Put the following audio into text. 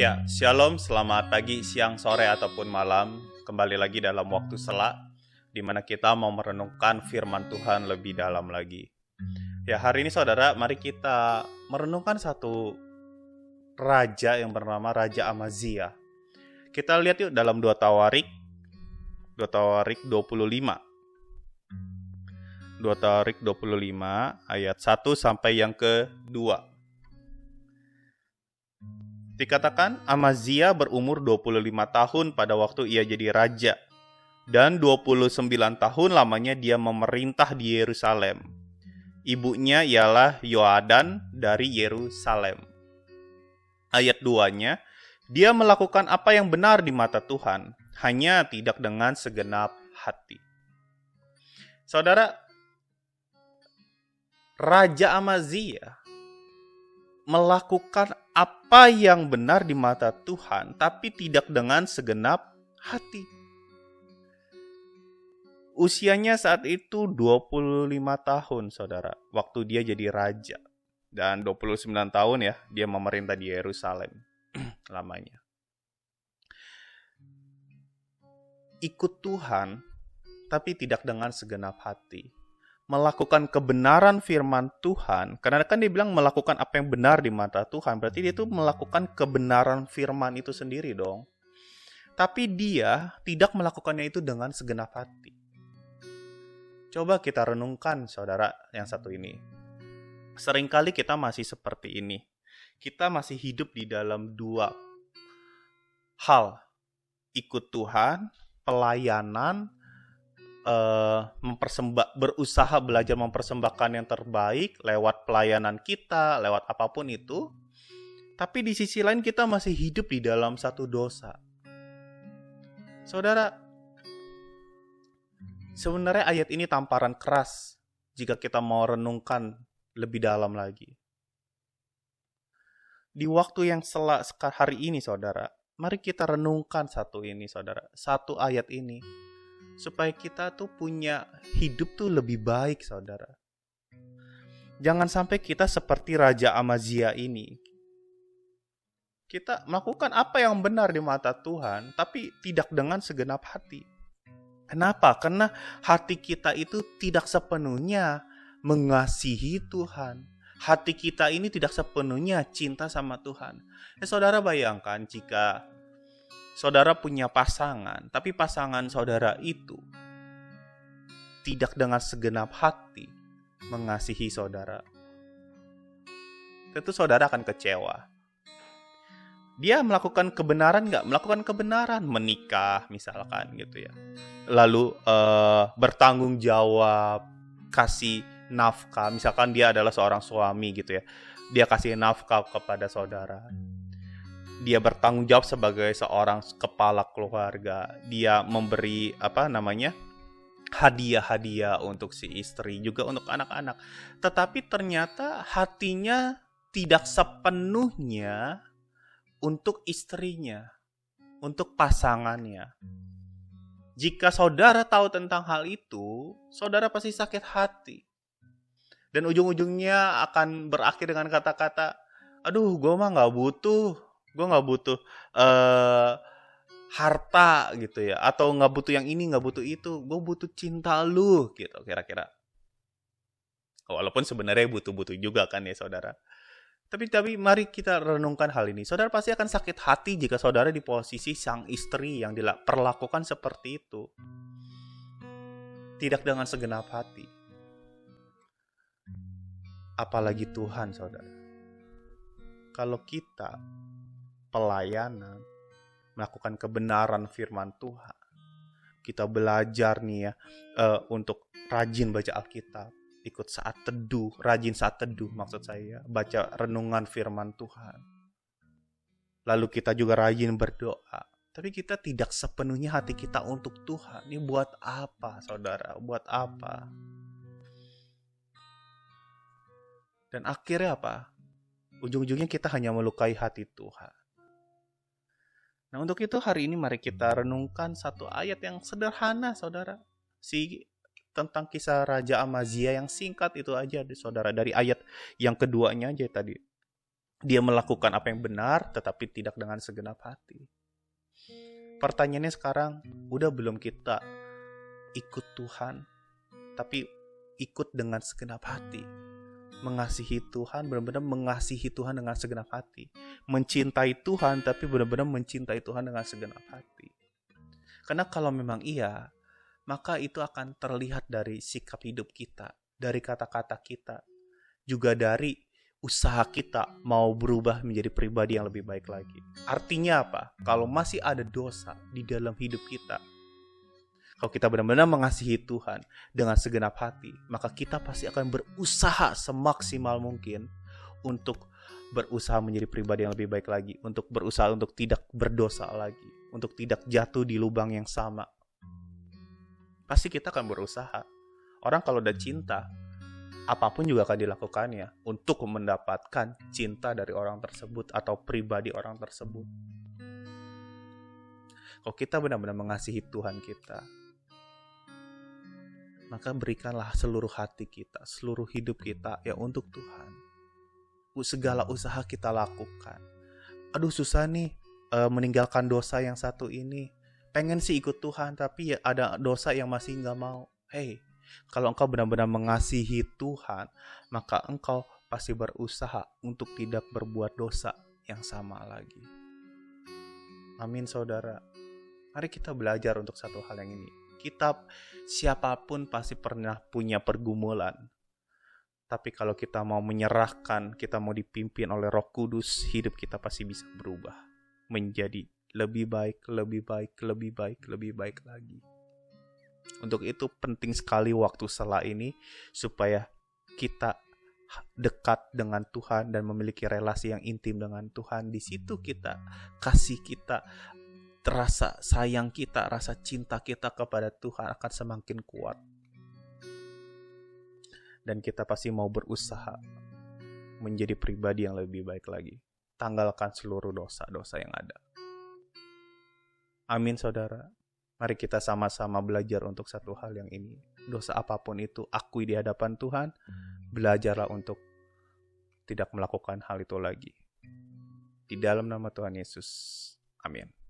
Ya, shalom, selamat pagi, siang, sore, ataupun malam. Kembali lagi dalam waktu sela, di mana kita mau merenungkan firman Tuhan lebih dalam lagi. Ya, hari ini saudara, mari kita merenungkan satu raja yang bernama Raja Amazia. Kita lihat yuk dalam 2 Tawarik 25. 2 Tawarik 25 ayat 1 sampai yang ke-2. Dikatakan Amazia berumur 25 tahun pada waktu ia jadi raja, dan 29 tahun lamanya dia memerintah di Yerusalem. Ibunya ialah Yoadan dari Yerusalem. Ayat 2-nya, dia melakukan apa yang benar di mata Tuhan, hanya tidak dengan segenap hati. Saudara, Raja Amazia melakukan apa yang benar di mata Tuhan, tapi tidak dengan segenap hati. Usianya saat itu 25 tahun, saudara, waktu dia jadi raja. Dan 29 tahun ya, dia memerintah di Yerusalem lamanya. Ikut Tuhan, tapi tidak dengan segenap hati. Melakukan kebenaran firman Tuhan, karena kan dia bilang melakukan apa yang benar di mata Tuhan, berarti dia itu melakukan kebenaran firman itu sendiri dong. Tapi dia tidak melakukannya itu dengan segenap hati. Coba kita renungkan saudara yang satu ini. Seringkali kita masih seperti ini. Kita masih hidup di dalam dua hal. Ikut Tuhan, pelayanan, berusaha belajar mempersembahkan yang terbaik lewat pelayanan kita, lewat apapun itu. Tapi di sisi lain kita masih hidup di dalam satu dosa. Saudara, sebenarnya ayat ini tamparan keras jika kita mau renungkan lebih dalam lagi. Di waktu yang hari ini, saudara, mari kita renungkan satu ayat ini. Supaya kita tuh punya hidup tuh lebih baik, saudara. Jangan sampai kita seperti Raja Amazia ini. Kita melakukan apa yang benar di mata Tuhan, tapi tidak dengan segenap hati. Kenapa? Karena hati kita itu tidak sepenuhnya mengasihi Tuhan. Hati kita ini tidak sepenuhnya cinta sama Tuhan. Saudara bayangkan jika saudara punya pasangan, tapi pasangan saudara itu tidak dengan segenap hati mengasihi saudara. Tentu saudara akan kecewa. Dia melakukan kebenaran nggak? Melakukan kebenaran, menikah misalkan gitu ya. Lalu bertanggung jawab, kasih nafkah. Misalkan dia adalah seorang suami gitu ya. Dia kasih nafkah kepada saudara. Dia bertanggung jawab sebagai seorang kepala keluarga. Dia memberi hadiah-hadiah untuk si istri, juga untuk anak-anak. Tetapi ternyata hatinya tidak sepenuhnya untuk istrinya, untuk pasangannya. Jika saudara tahu tentang hal itu, saudara pasti sakit hati. Dan ujung-ujungnya akan berakhir dengan kata-kata, aduh gue mah gak butuh harta gitu ya, atau nggak butuh yang ini, nggak butuh itu, gue butuh cinta lu gitu kira-kira. Walaupun sebenarnya butuh juga kan ya saudara. Tapi mari kita renungkan hal ini. Saudara pasti akan sakit hati jika saudara di posisi sang istri yang diperlakukan seperti itu, tidak dengan segenap hati. Apalagi Tuhan, saudara. Kalau kita pelayanan, melakukan kebenaran firman Tuhan, kita belajar nih ya, untuk rajin baca Alkitab, ikut rajin saat teduh maksud saya, baca renungan firman Tuhan. Lalu kita juga rajin berdoa, tapi kita tidak sepenuhnya hati kita untuk Tuhan. Ini buat apa, saudara? Buat apa? Dan akhirnya apa? Ujung-ujungnya kita hanya melukai hati Tuhan. Nah, untuk itu hari ini mari kita renungkan satu ayat yang sederhana, saudara. Tentang kisah Raja Amazia yang singkat itu aja, saudara. Dari ayat yang keduanya aja tadi. Dia melakukan apa yang benar, tetapi tidak dengan segenap hati. Pertanyaannya sekarang, udah belum kita ikut Tuhan, tapi ikut dengan segenap hati? Mengasihi Tuhan, benar-benar mengasihi Tuhan dengan segenap hati. Mencintai Tuhan, tapi benar-benar mencintai Tuhan dengan segenap hati. Karena kalau memang iya, maka itu akan terlihat dari sikap hidup kita, dari kata-kata kita, juga dari usaha kita mau berubah menjadi pribadi yang lebih baik lagi. Artinya apa? Kalau masih ada dosa di dalam hidup kita, kalau kita benar-benar mengasihi Tuhan dengan segenap hati, maka kita pasti akan berusaha semaksimal mungkin untuk berusaha menjadi pribadi yang lebih baik lagi, untuk berusaha untuk tidak berdosa lagi, untuk tidak jatuh di lubang yang sama. Pasti kita akan berusaha. Orang kalau udah cinta, apapun juga akan dilakukannya untuk mendapatkan cinta dari orang tersebut atau pribadi orang tersebut. Kalau kita benar-benar mengasihi Tuhan kita, maka berikanlah seluruh hati kita, seluruh hidup kita ya untuk Tuhan. Segala usaha kita lakukan. Aduh susah nih meninggalkan dosa yang satu ini. Pengen sih ikut Tuhan, tapi ya ada dosa yang masih gak mau. Hey, kalau engkau benar-benar mengasihi Tuhan, maka engkau pasti berusaha untuk tidak berbuat dosa yang sama lagi. Amin saudara. Mari kita belajar untuk satu hal yang ini. Kita, siapapun pasti pernah punya pergumulan. Tapi kalau kita mau menyerahkan, kita mau dipimpin oleh Roh Kudus, hidup kita pasti bisa berubah. Menjadi lebih baik, lebih baik, lebih baik, lebih baik lagi. Untuk itu penting sekali waktu setelah ini supaya kita dekat dengan Tuhan dan memiliki relasi yang intim dengan Tuhan. Di situ kita, kasih kita, rasa sayang kita, rasa cinta kita kepada Tuhan akan semakin kuat. Dan kita pasti mau berusaha menjadi pribadi yang lebih baik lagi. Tanggalkan seluruh dosa-dosa yang ada. Amin saudara. Mari kita sama-sama belajar untuk satu hal yang ini. Dosa apapun itu, akui di hadapan Tuhan. Belajarlah untuk tidak melakukan hal itu lagi. Di dalam nama Tuhan Yesus. Amin.